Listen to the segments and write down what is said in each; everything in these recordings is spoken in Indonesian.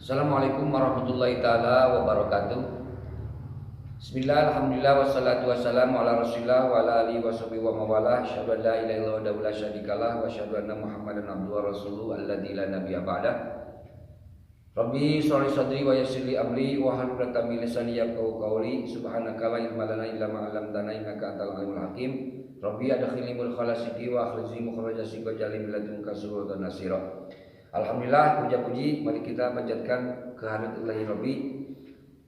Assalamualaikum warahmatullahi taala wabarakatuh. Bismillah, alhamdulillah, wassalatu wassalamu ala rasulillah wa ala alihi wa sahbihi wa mawalah. Asyhadu an la ilaha illallah wa la syarikalah wa asyhadu anna Muhammadan abduhu wa rasuluhu alladzi la nabiyya ba'dah. Rabbi shrah li sadri wa yassir li amri wa hlul 'uqdatam min lisani yafqahu qawli. Subhanaka la ilma lana illa ma 'allamtana innaka antal alimul hakim. Rabbi adkhilni mudkhala sidqi wa akhrijni mukhraja sidqi waj'alni min ladunka suratan nasira. Alhamdulillah, puja-puji mari kita panjatkan kehadirat Ilahi Rabbi,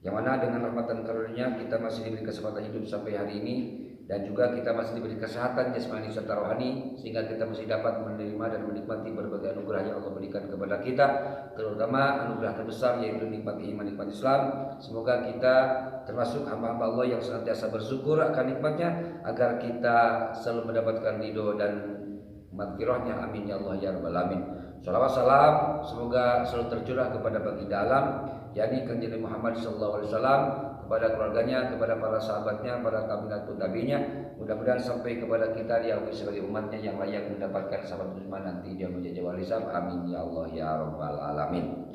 yang mana dengan rahmat dan karunia kita masih diberi kesempatan hidup sampai hari ini, dan juga kita masih diberi kesehatan jasmani serta rohani, sehingga kita masih dapat menerima dan menikmati berbagai anugerah yang Allah berikan kepada kita, terutama anugerah terbesar yaitu nikmat iman, nikmat Islam. Semoga kita termasuk hamba-hamba Allah yang senantiasa bersyukur akan nikmatnya, agar kita selalu mendapatkan ridho dan maghfirahnya. Amin ya Allah ya rabbal alamin. Salawat salam semoga selalu tercurah kepada baginda alam, yakni Kanjeng Muhammad sallallahu alaihi wasallam, kepada keluarganya, kepada para sahabatnya, para tabi'in. Mudah-mudahan sampai kepada kita diakui sebagai umatnya yang layak mendapatkan sahabat Utsman nanti dia menjadi wali sam. Amin ya Allah ya rabbal alamin.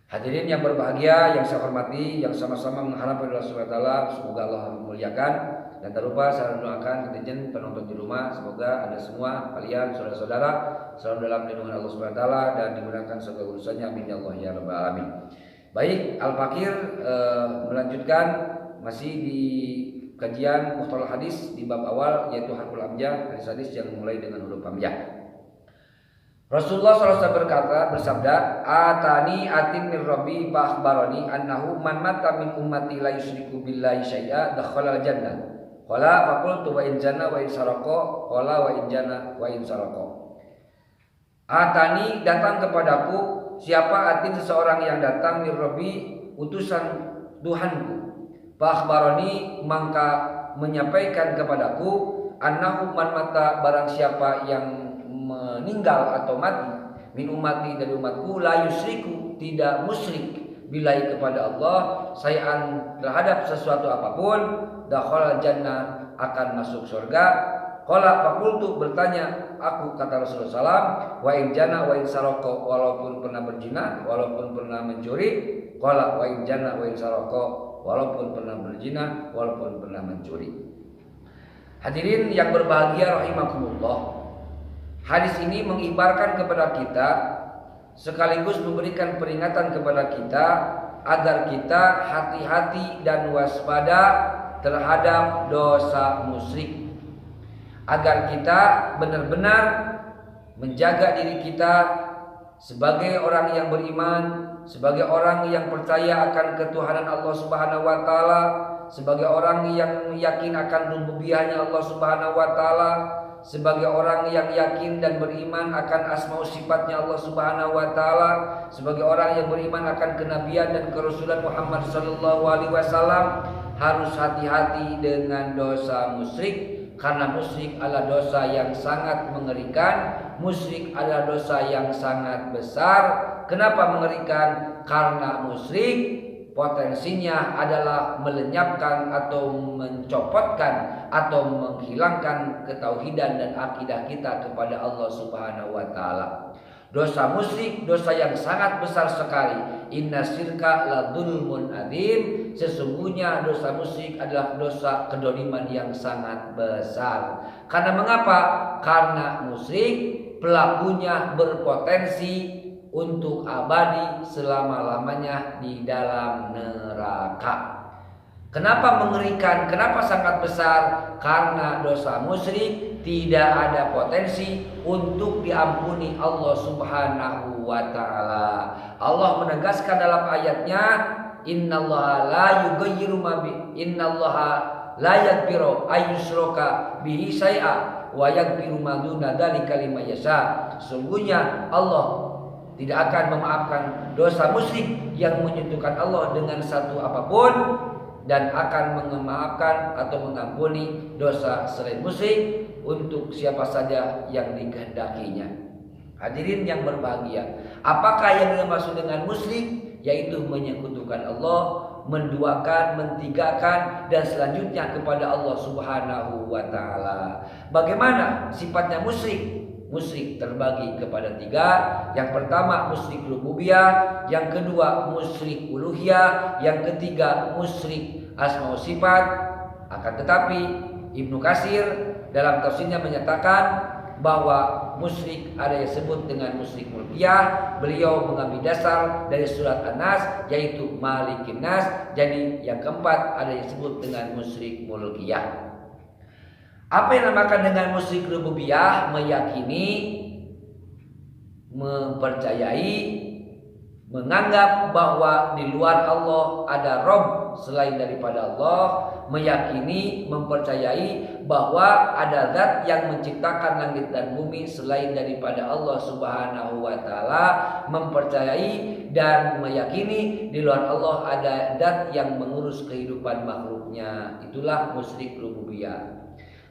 Hadirin yang berbahagia, yang saya hormati, yang sama-sama mengharap pada Allah Subhanahu wa taala, semoga Allah memuliakan. Dan tak lupa saya doakan kontingent penonton di rumah, semoga Anda semua, kalian, saudara-saudara selalu dalam lindungan Allah Subhanahu wa taala dan dimudahkan segala urusannya. Amin ya Allah ya rabbal alamin. Baik, Al-Fakir melanjutkan masih di kajian Mustalah Hadis di bab awal, yaitu harful hamzah, hadis-hadis yang mulai dengan huruf hamzah. Rasulullah SAW bersabda, "Atani atin min rabbi fa akhbarani annahu man mata min ummati la yusyriku billahi syai'a dakhala al-jannah." Qala faqultu wa in janna wa in saraqa, qala wa in janna wa in saraqa. Atani, datang kepadaku, siapa atin seseorang yang datang min rabbi, utusan Tuhanku. Fa akhbarani, maka menyampaikan kepadaku, annahu man mata, barang siapa yang meninggal atau mati, min ummati, dari umatku, la yusyriku, tidak musyrik, billahi, kepada Allah, sayaan, terhadap sesuatu apapun, dakhala jannah, akan masuk surga. Qala faqultu, bertanya aku, kata Rasulullah SAW, wa in jana wa in saraka, walaupun pernah berzina, walaupun pernah mencuri. Qala wa in jana wa in saraka, walaupun pernah berzina, walaupun pernah mencuri. Hadirin yang berbahagia rahimakumullah, hadis ini mengibarkan kepada kita, sekaligus memberikan peringatan kepada kita, agar kita hati-hati dan waspada terhadap dosa musyrik, agar kita benar-benar menjaga diri kita sebagai orang yang beriman, sebagai orang yang percaya akan ketuhanan Allah Subhanahu wa taala, sebagai orang yang yakin akan rububiyahnya Allah Subhanahu wa taala, sebagai orang yang yakin dan beriman akan asma sifatnya Allah Subhanahu wa taala, sebagai orang yang beriman akan kenabian dan kerasulan Muhammad sallallahu alaihi wasallam. Harus hati-hati dengan dosa musyrik, karena musyrik adalah dosa yang sangat mengerikan, musyrik adalah dosa yang sangat besar. Kenapa mengerikan? Karena musyrik potensinya adalah melenyapkan atau mencopotkan atau menghilangkan ketauhidan dan akidah kita kepada Allah Subhanahu wa taala. Dosa musyrik dosa yang sangat besar sekali. Inna syirka la dzulmun adzim. Sesungguhnya dosa musyrik adalah dosa kedoliman yang sangat besar. Karena mengapa? Karena musyrik pelakunya berpotensi untuk abadi selama-lamanya di dalam neraka. Kenapa mengerikan? Kenapa sangat besar? Karena dosa musyrik tidak ada potensi untuk diampuni Allah Subhanahu wa taala. Allah menegaskan dalam ayatnya, innallaha la yughayyiru ma bi innallaha la yaghfiru ayyushraka bihi syai'a wa yaghfiru ma duna dzalika liman yasha. Sungguhnya Allah tidak akan memaafkan dosa musyrik yang menyentuhkan Allah dengan satu apapun, dan akan memaafkan atau mengampuni dosa selain musyrik untuk siapa saja yang dikehendakinya. Hadirin yang berbahagia, apakah yang dimaksud dengan musyrik? Yaitu menyekutukan Allah, menduakan, mentigakan, dan selanjutnya kepada Allah Subhanahu wa taala. Bagaimana sifatnya musyrik? musyrik terbagi kepada 3. Yang pertama musyrik rububiyah, yang kedua musyrik uluhiyah, yang ketiga musyrik asma wa sifat. Akan tetapi Ibnu Katsir dalam tafsirnya menyatakan bahwa musyrik ada yang disebut dengan musyrik mulkiyah. Beliau mengambil dasar dari surat An-Nas yaitu Malikin Nas. Jadi yang keempat ada yang disebut dengan musyrik mulkiyah. Apa yang dinamakan dengan musyrik rububiyah? Meyakini, mempercayai, menganggap bahwa di luar Allah ada Rabb selain daripada Allah, meyakini, mempercayai bahwa ada zat yang menciptakan langit dan bumi selain daripada Allah Subhanahu wa taala, mempercayai dan meyakini di luar Allah ada zat yang mengurus kehidupan makhluknya. Itulah musyrik rububiyah.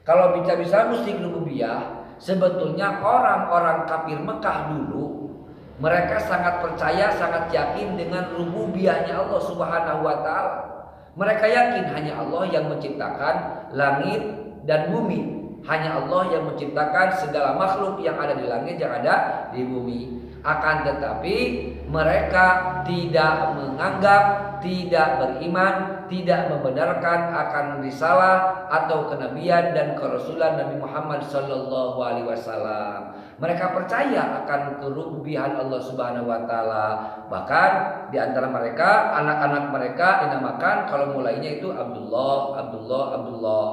Kalau bicara musyrik rububiyah, sebetulnya orang-orang kafir Mekah dulu mereka sangat percaya, sangat yakin dengan rububiyahnya Allah Subhanahu wa taala. Mereka yakin hanya Allah yang menciptakan langit dan bumi. Hanya Allah yang menciptakan segala makhluk yang ada di langit, yang ada di bumi. Akan tetapi mereka tidak menganggap, tidak beriman, tidak membenarkan akan risalah atau kenabian dan kerasulan Nabi Muhammad sallallahu alaihi wasallam. Mereka percaya akan kerububihan Allah Subhanahu wa taala. Bahkan di antara mereka, anak-anak mereka dinamakan kalau mulainya itu Abdullah, Abdullah, Abdullah.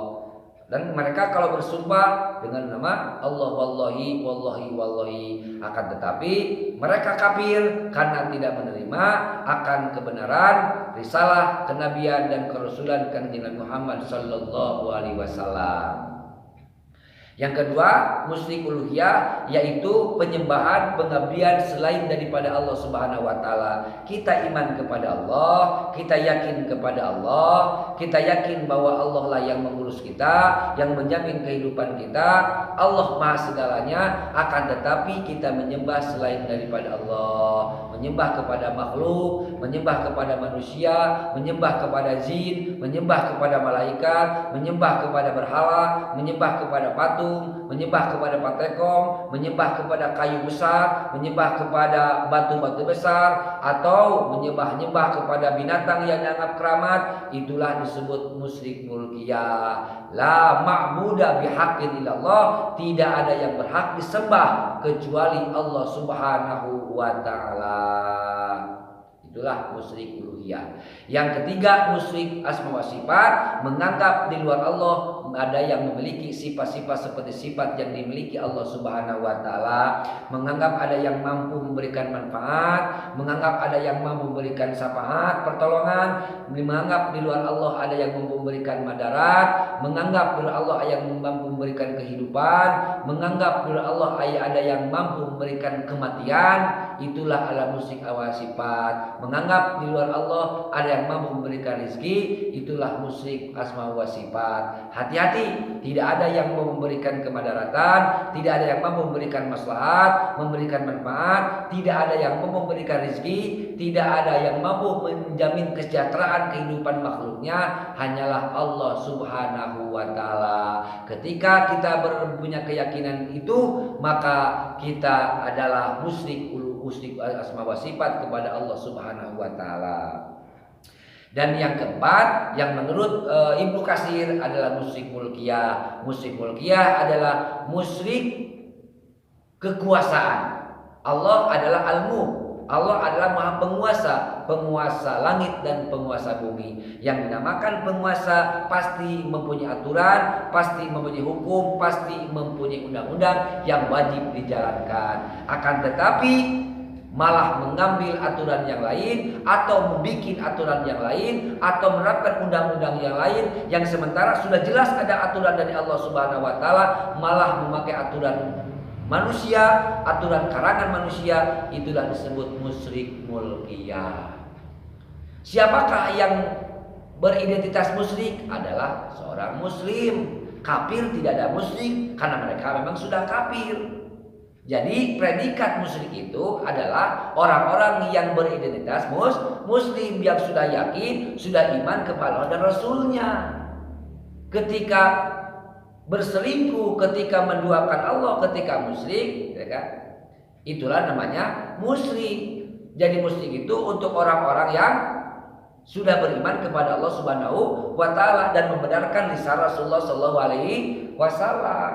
Dan mereka kalau bersumpah dengan nama Allah wallahi, wallahi, wallahi. Akan tetapi mereka kafir karena tidak menerima akan kebenaran risalah, kenabian dan kerasulan Kanjeng Nabi Muhammad sallallahu alaihi wasallam. Yang kedua, musyrik uluhiyah, yaitu penyembahan, pengabdian selain daripada Allah Subhanahu wa taala. Kita iman kepada Allah, kita yakin kepada Allah, kita yakin bahwa Allah lah yang mengurus kita, yang menjamin kehidupan kita. Allah Maha segalanya, akan tetapi kita menyembah selain daripada Allah, menyembah kepada makhluk, menyembah kepada manusia, menyembah kepada jin, menyembah kepada malaikat, menyembah kepada berhala, menyembah kepada patung, menyembah kepada patekong, menyembah kepada kayu besar, menyembah kepada batu-batu besar, atau menyembah-nyembah kepada binatang yang dianggap keramat. Itulah disebut musyrik mulkiyah. La ma'buda bihaqqin illallah, tidak ada yang berhak disembah kecuali Allah Subhanahu wa taala. Itulah musyrik uluhiyah. Yang ketiga, musyrik asma wa sifat, menganggap di luar Allah ada yang memiliki sifat-sifat seperti sifat yang dimiliki Allah Subhanahu wa taala, menganggap ada yang mampu memberikan manfaat, menganggap ada yang mampu memberikan syafaat, pertolongan, menganggap di luar Allah ada yang mampu memberikan madarat, menganggap di luar Allah yang mampu memberikan kehidupan, menganggap di luar Allah ada yang mampu memberikan kematian. Itulah ala musyrik awal sifat. Menganggap di luar Allah ada yang mampu memberikan rezeki. Itulah musyrik asma wa sifat. Hati-hati, tidak ada yang mau memberikan kemadaratan, tidak ada yang mampu memberikan maslahat, memberikan manfaat, tidak ada yang mau memberikan rezeki, tidak ada yang mampu menjamin kesejahteraan kehidupan makhluknya. Hanyalah Allah Subhanahu wa taala. Ketika kita punya keyakinan itu, maka kita adalah musyrik asma wa sifat kepada Allah Subhanahu wa taala. Dan yang keempat, yang menurut Ibnu Katsir adalah musyrik mulkiyah. Musyrik mulkiyah adalah musyrik kekuasaan. Allah adalah al-mulk. Allah adalah maha penguasa, penguasa langit dan penguasa bumi. Yang dinamakan penguasa pasti mempunyai aturan, pasti mempunyai hukum, pasti mempunyai undang-undang yang wajib dijalankan. Akan tetapi malah mengambil aturan yang lain, atau membuat aturan yang lain, atau menerapkan undang-undang yang lain, yang sementara sudah jelas ada aturan dari Allah Subhanahu wa taala, malah memakai aturan manusia, aturan karangan manusia. Itulah disebut musyrik mulkiyah. Siapakah yang beridentitas musyrik? Adalah seorang muslim. Kafir tidak ada musyrik karena mereka memang sudah kafir. Jadi predikat musyrik itu adalah orang-orang yang beridentitas muslim, yang sudah yakin, sudah iman kepada Allah dan Rasulnya. Ketika berselingkuh ketika menduakan Allah ketika musyrik, ya kan? Itulah namanya musyrik. Jadi musyrik itu untuk orang-orang yang sudah beriman kepada Allah Subhanahu wa taala dan membenarkan lisan Rasulullah sallallahu alaihi wasallam.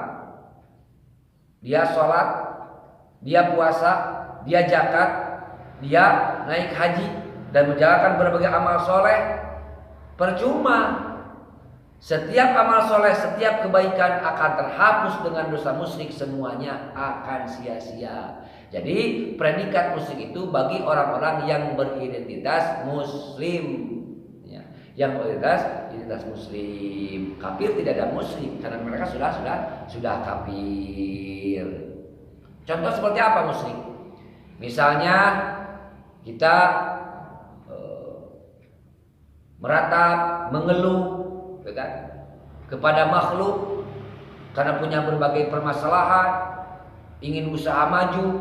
Dia sholat, dia puasa, dia zakat, dia naik haji dan menjalankan berbagai amal soleh. Percuma. Setiap amal soleh, setiap kebaikan akan terhapus dengan dosa musyrik, semuanya akan sia-sia. Jadi predikat musyrik itu bagi orang-orang yang beridentitas muslim, ya, yang beridentitas muslim. Kafir tidak ada musyrik karena mereka sudah kafir. Contoh seperti apa musyrik? Misalnya kita meratap, mengeluh, kan, kepada makhluk karena punya berbagai permasalahan, ingin usaha maju,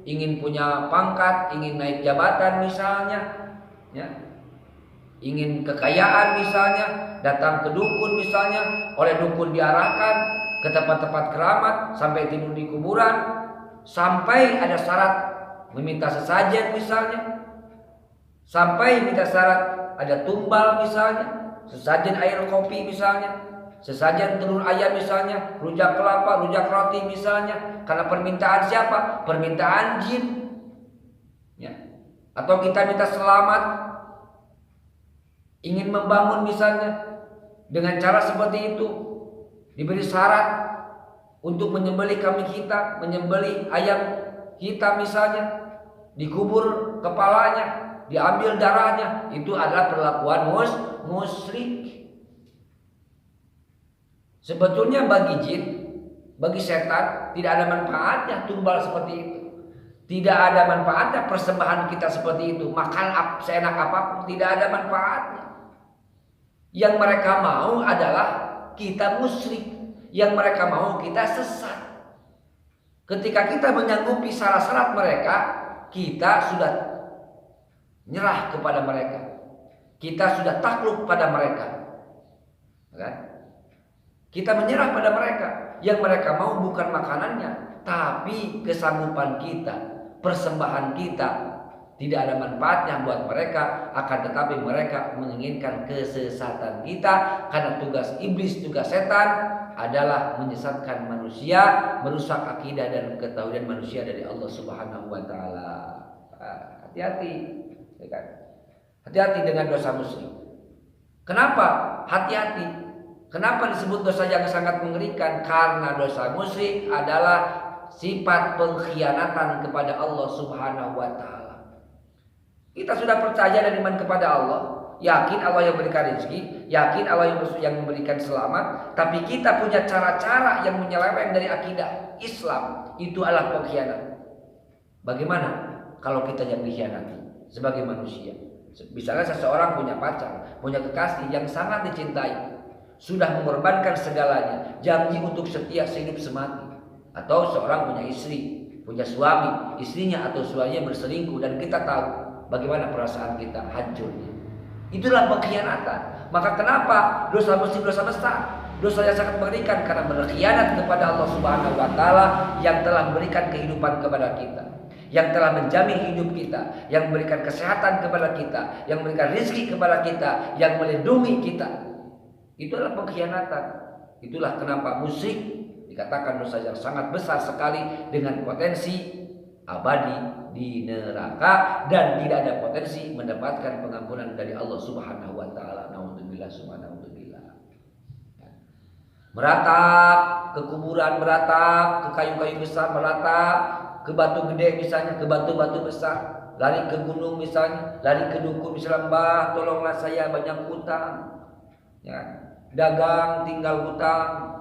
ingin punya pangkat, ingin naik jabatan misalnya, ya, ingin kekayaan misalnya, datang ke dukun misalnya, oleh dukun diarahkan ke tempat-tempat keramat sampai tidur di kuburan, sampai ada syarat meminta sesajen misalnya, sampai minta syarat ada tumbal misalnya, sesajen air kopi misalnya, sesajen telur ayam misalnya, rujak kelapa, rujak roti misalnya, karena permintaan siapa? Permintaan jin, ya. Atau kita minta selamat, ingin membangun misalnya, dengan cara seperti itu, diberi syarat untuk menyembelih kambing kita, menyembelih ayam kita misalnya, dikubur kepalanya, diambil darahnya, itu adalah perlakuan musyrik. Sebetulnya bagi jin, bagi setan tidak ada manfaatnya tumbal seperti itu. Tidak ada manfaatnya persembahan kita seperti itu. Makan seenak apapun, tidak ada manfaatnya. Yang mereka mau adalah kita musyrik. Yang mereka mau kita sesat. Ketika kita menyanggupi syarat-syarat mereka, kita sudah nyerah kepada mereka. Kita sudah takluk pada mereka, kan? Kita menyerah pada mereka. Yang mereka mau bukan makanannya, tapi kesanggupan kita, persembahan kita. Tidak ada manfaatnya buat mereka, akan tetapi mereka menginginkan kesesatan kita. Karena tugas iblis, tugas setan adalah menyesatkan manusia, merusak akidah dan ketahuan manusia dari Allah Subhanahu wa taala. Hati-hati, ya kan? Hati-hati dengan dosa musyrik. Kenapa? Hati-hati. Kenapa disebut dosa yang sangat mengerikan? Karena dosa musyrik adalah sifat pengkhianatan kepada Allah Subhanahu wa taala. Kita sudah percaya dan iman kepada Allah, yakin Allah yang memberikan rezeki, yakin Allah yang memberikan selamat, tapi kita punya cara-cara yang menyeleweng dari akidah Islam, itu adalah pengkhianat. Bagaimana kalau kita yang dikhianati sebagai manusia? Misalnya seseorang punya pacar, punya kekasih yang sangat dicintai, sudah mengorbankan segalanya, janji untuk setia sehidup semati. Atau seorang punya istri, punya suami, istrinya atau suaminya berselingkuh dan kita tahu bagaimana perasaan kita hancurnya. Itulah pengkhianatan. Maka kenapa dosa musyrik dosa besar? Dosa yang sangat mengerikan karena berkhianat kepada Allah Subhanahu wa taala yang telah memberikan kehidupan kepada kita, yang telah menjamin hidup kita, yang memberikan kesehatan kepada kita, yang memberikan rezeki kepada kita, yang melindungi kita. Itulah pengkhianatan. Itulah kenapa musyrik dikatakan dosa yang sangat besar sekali dengan potensi abadi di neraka dan tidak ada potensi mendapatkan pengampunan dari Allah Subhanahu wa taala. Naudzubillah subhanahu. Meratap ke kuburan, meratap ke kayu-kayu besar, meratap ke batu gede misalnya, ke batu-batu besar, lari ke gunung misalnya, lari ke dukun misalnya, Mbah tolonglah saya banyak hutang, ya, dagang tinggal hutang,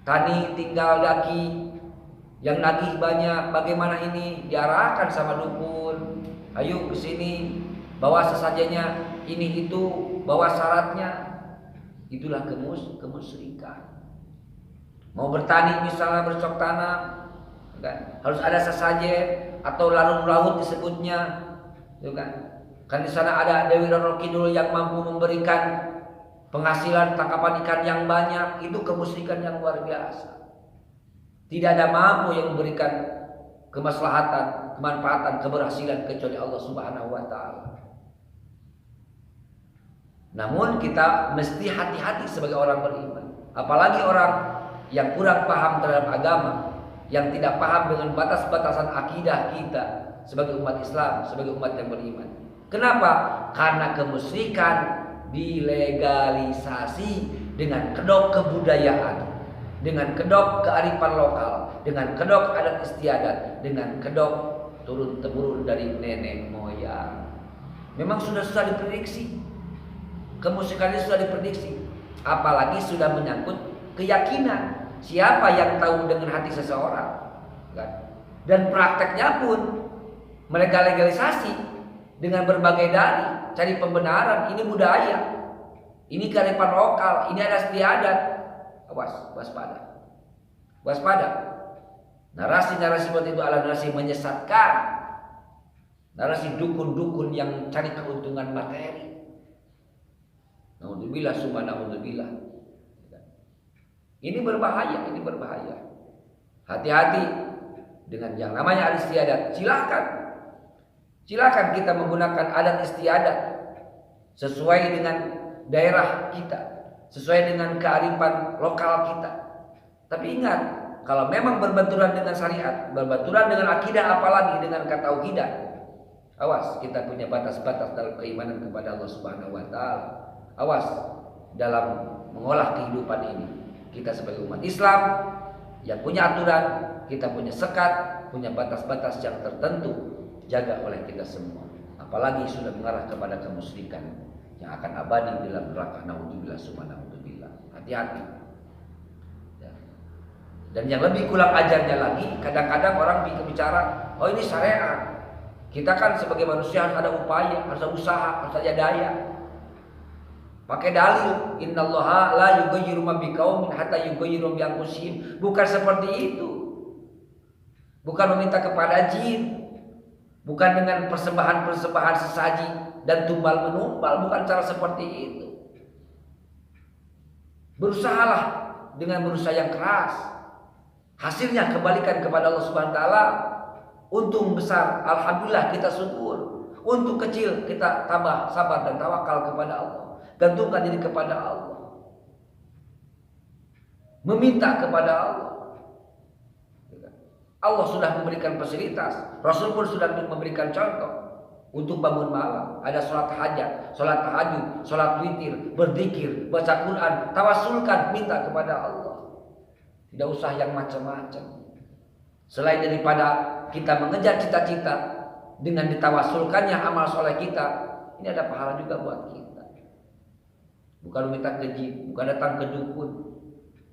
tani tinggal daki, yang nagih banyak, bagaimana ini? Diarahkan sama dukun, ayo ke sini, bawa sesajennya, ini itu, bawa syaratnya. Itulah kemusyrikan. Mau bertani misalnya, bercocok tanam, kan? Harus ada sesajen atau larung laut disebutnya, kan? Kan di sana ada Dewi Roro Kidul yang mampu memberikan penghasilan tangkapan ikan yang banyak, itu kemusyrikan yang luar biasa. Tidak ada mampu yang memberikan kemaslahatan, kemanfaatan, keberhasilan kecuali Allah Subhanahu wa taala. Namun kita mesti hati-hati sebagai orang beriman, apalagi orang yang kurang paham terhadap agama, yang tidak paham dengan batas-batasan akidah kita sebagai umat Islam, sebagai umat yang beriman. Kenapa? Karena kemusyrikan dilegalisasi dengan kedok kebudayaan, dengan kedok kearifan lokal, dengan kedok adat istiadat, dengan kedok turun-temurun dari nenek moyang. Memang sudah diprediksi, kemusyrikan itu sudah diprediksi, apalagi sudah menyangkut keyakinan. Siapa yang tahu dengan hati seseorang, kan? Dan prakteknya pun mereka legalisasi dengan berbagai dalih, cari pembenaran. Ini budaya, ini kearifan lokal, ini adat istiadat. Awas, waspada, waspada. Narasi-narasi seperti itu adalah narasi menyesatkan, narasi dukun-dukun yang cari keuntungan materi. Naudzubillah, summa naudzubillah. Ini berbahaya, ini berbahaya. Hati-hati dengan yang namanya adat istiadat. Silakan kita menggunakan adat istiadat sesuai dengan daerah kita, sesuai dengan kearifan lokal kita. Tapi ingat, kalau memang berbenturan dengan syariat, berbenturan dengan akidah, apalagi dengan ketauhidan, awas, kita punya batas-batas dalam keimanan kepada Allah Subhanahu wa taala. Awas dalam mengolah kehidupan ini. Kita sebagai umat Islam yang punya aturan, kita punya sekat, punya batas-batas yang tertentu, jaga oleh kita semua. Apalagi sudah mengarah kepada kemusyrikan yang akan abadi dalam neraka. Naudzubillah, summa naudzubillah. Hati-hati. Ya. Dan yang lebih kurang ajarnya lagi, kadang-kadang orang bicara, oh ini syariat. Kita kan sebagai manusia harus ada upaya, harus ada usaha, harus ada daya. Pakai dalil, innallaha la yughayyiru ma biqaumin hatta yughayyiru bi anfusihim. Bukan seperti itu. Bukan meminta kepada jin. Bukan dengan persembahan-persembahan sesaji dan tumbal menumbal, bukan cara seperti itu. Berusahalah dengan berusaha yang keras. Hasilnya kembalikan kepada Allah Subhanahu wa taala. Untung besar, alhamdulillah kita syukur. Untung kecil kita tambah sabar dan tawakal kepada Allah. Gantungkan diri kepada Allah, meminta kepada Allah. Allah sudah memberikan fasilitas, Rasul pun sudah memberikan contoh untuk bangun malam. Ada sholat hajat, sholat tahajud, sholat witir, berzikir, baca Quran, tawasulkan, minta kepada Allah. Tidak usah yang macam-macam. Selain daripada kita mengejar cita-cita dengan ditawasulkannya amal soleh kita, ini ada pahala juga buat kita. Bukan meminta ke jin, bukan datang ke dukun,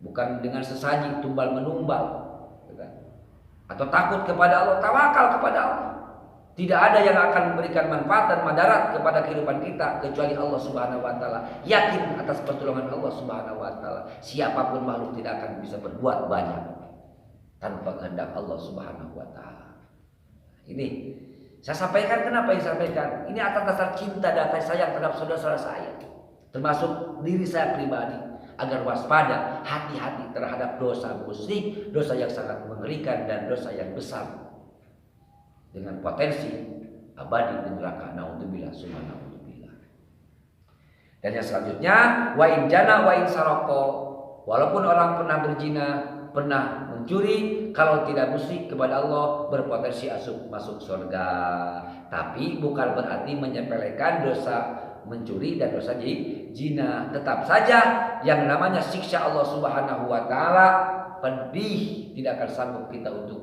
bukan dengan sesaji tumbal menumbal, atau takut kepada Allah, tawakal kepada Allah. Tidak ada yang akan memberikan manfaat dan madarat kepada kehidupan kita kecuali Allah Subhanahu wa taala. Yakin atas pertolongan Allah Subhanahu wa taala. Siapapun makhluk tidak akan bisa berbuat banyak tanpa kehendak Allah Subhanahu wa taala. Ini saya sampaikan, kenapa saya sampaikan? Ini atas dasar cinta dan kasih sayang terhadap saudara-saudara saya, termasuk diri saya pribadi, agar waspada, hati-hati terhadap dosa musyrik, dosa yang sangat mengerikan dan dosa yang besar dengan potensi abadi di neraka. Naudzubillah, summa naudzubillah. Dan yang selanjutnya, wa in jana wa in saroko, walaupun orang pernah berzina, pernah mencuri, kalau tidak musyrik kepada Allah, berpotensi masuk surga. Tapi bukan berarti menyepelekan dosa mencuri dan dosa zina. Tetap saja yang namanya siksa Allah Subhanahu wa taala pedih, tidak akan sanggup kita untuk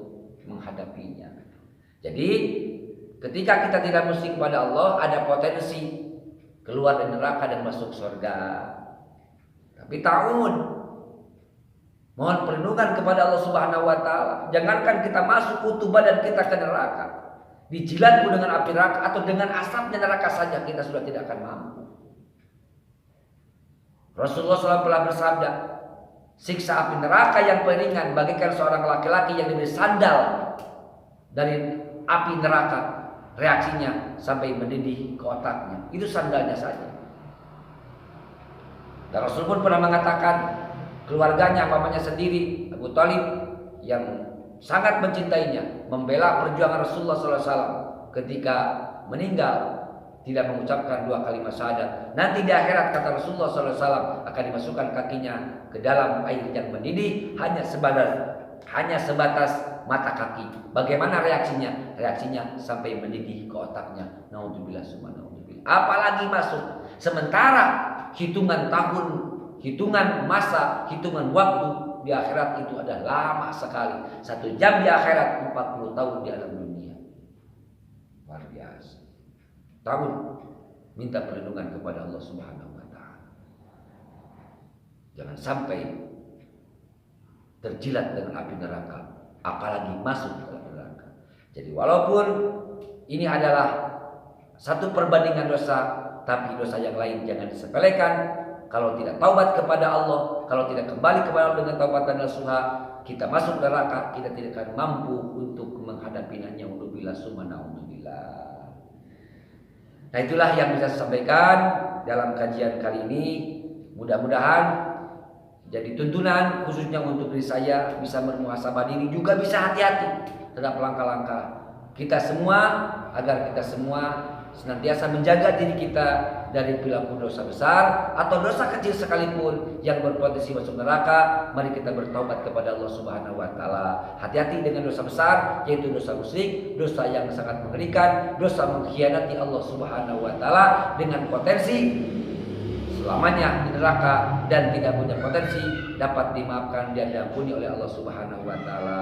menghadapinya. Jadi ketika kita tidak musyrik kepada Allah, ada potensi keluar dari neraka dan masuk surga. Tapi mohon perlindungan kepada Allah Subhanahu wa taala. Jangankan kita masuk utuh badan kita ke neraka, dijilat pun dengan api neraka atau dengan asapnya neraka saja kita sudah tidak akan mampu. Rasulullah SAW telah bersabda, siksa api neraka yang paling ringan bagikan seorang laki-laki yang diberi sandal dari api neraka, reaksinya sampai mendidih ke otaknya. Itu sandalnya saja. Dan Rasul pun pernah mengatakan keluarganya, pamannya sendiri Abu Thalib yang sangat mencintainya, membela perjuangan Rasulullah SAW ketika meninggal tidak mengucapkan 2 kalimat syahadat. Nanti di akhirat kata Rasulullah SAW akan dimasukkan kakinya ke dalam air yang mendidih hanya sebatas mata kaki. Bagaimana reaksinya? Reaksinya sampai mendidih ke otaknya. Naudzubillah summa naudzubillah. Apalagi masuk. Sementara hitungan tahun, hitungan masa, hitungan waktu di akhirat itu adalah lama sekali. 1 jam di akhirat 40 tahun di alam dunia. Luar biasa. Tahun minta perlindungan kepada Allah Subhanahu wa taala. Jangan sampai terjilat dengan api neraka, apalagi masuk ke dalam neraka. Jadi walaupun ini adalah satu perbandingan dosa, tapi dosa yang lain jangan disepelekan. Kalau tidak taubat kepada Allah, kalau tidak kembali kepada Allah dengan taubatan nasuha, kita masuk neraka, kita tidak akan mampu untuk menghadapinya. Naudzubillah summa naudzubillah. Nah, itulah yang bisa saya sampaikan dalam kajian kali ini. Mudah-mudahan jadi tuntunan khususnya untuk diri saya, bisa bermuhasabah diri, juga bisa hati-hati terhadap langkah-langkah kita semua, agar kita semua senantiasa menjaga diri kita dari perilaku dosa besar atau dosa kecil sekalipun yang berpotensi masuk neraka. Mari kita bertaubat kepada Allah Subhanahu wa taala. Hati-hati dengan dosa besar, yaitu dosa musyrik, dosa yang sangat mengerikan, dosa mengkhianati Allah Subhanahu wa taala dengan potensi selamanya di neraka dan tidak punya potensi dapat dimaafkan dan diampuni oleh Allah Subhanahu wa taala.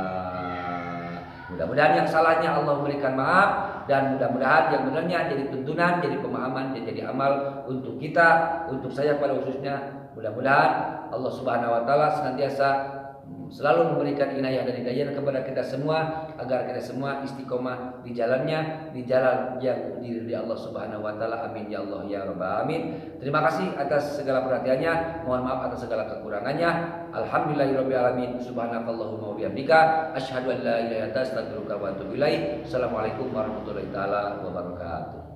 Mudah-mudahan yang salahnya Allah memberikan maaf, dan mudah-mudahan yang benarnya jadi tuntunan, jadi pemahaman, dan jadi amal untuk kita, untuk saya pada khususnya. Mudah-mudahan Allah Subhanahu wa taala senantiasa selalu memberikan inayah dan hidayah kepada kita semua, agar kita semua istiqomah di jalannya, di jalan yang diridhai Allah Subhanahu wa taala. Amin ya Allah ya rabbal alamin. Terima kasih atas segala perhatiannya, mohon maaf atas segala kekurangannya. Alhamdulillahirabbil alamin. Subhanakallahumma wa bihamdika asyhadu an la ilaha illa anta astaghfiruka wa atubu ilaik. Assalamualaikum warahmatullahi taala wabarakatuh.